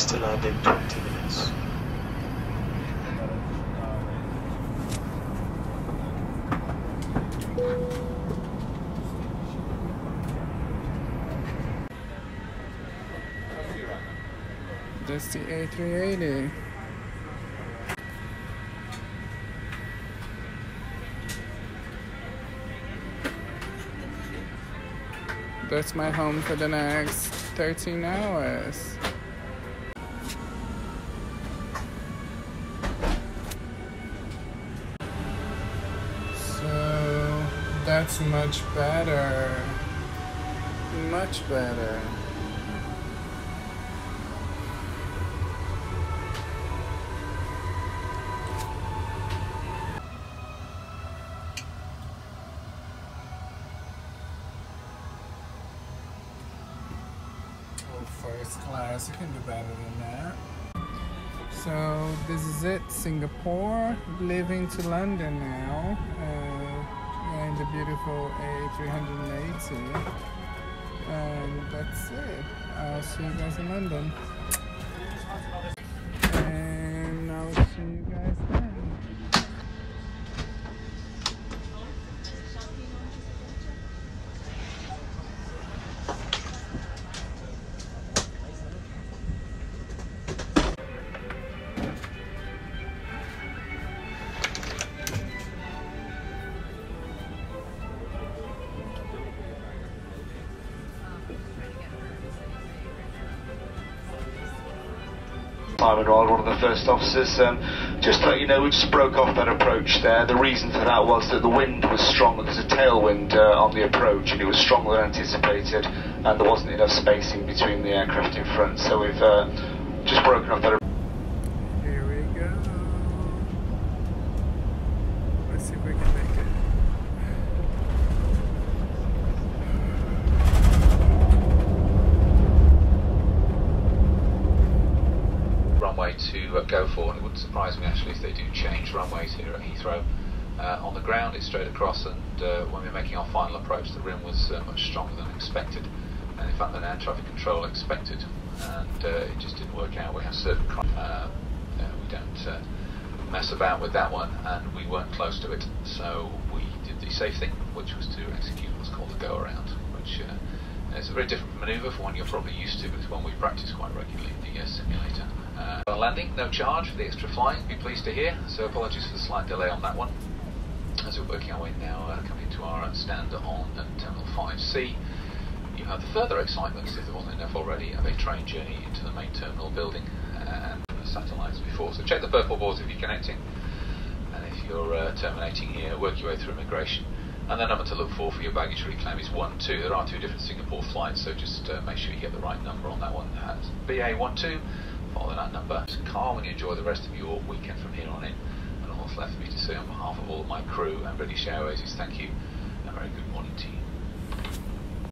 to land in 20 minutes. That's the A380. That's my home for the next 13 hours. So that's much better. Much better. First class, you can do better than that. So this is it, Singapore, leaving to London now, in the beautiful A380, and that's it. I'll see you guys in London, and I'll see you guys then. Simon Royal, one of the first officers. Just to let you know, we just broke off that approach there. The reason for that was that the wind was stronger. There's a tailwind on the approach, and it was stronger than anticipated, and there wasn't enough spacing between the aircraft in front, so we've just broken off that approach. Here we go. Let's see if we can make it. Runway to go for, and it wouldn't surprise me actually if they do change runways here at Heathrow. On the ground it's straight across, and when we were making our final approach the wind was much stronger than expected, and in fact than air traffic control expected, and it just didn't work out. We have certain we don't mess about with that one, and we weren't close to it, so we did the safe thing, which was to execute what's called a go around, which it's a very different manoeuvre from one you're probably used to, but it's one we practice quite regularly in the simulator. Landing, no charge for the extra flying, be pleased to hear, so apologies for the slight delay on that one. As we're working our way now, coming to our stand on Terminal 5C, you have the further excitement, if there wasn't enough already, of a train journey into the main terminal building and the satellites before. So check the purple boards if you're connecting, and if you're terminating here, work your way through immigration. And the number to look for your baggage reclaim is 12. There are two different Singapore flights, so just make sure you get the right number on that one. That's BA12. Follow that number. Just calm and enjoy the rest of your weekend from here on in. And all that's left for me to say on behalf of all of my crew and British Airways is thank you and a very good morning to you.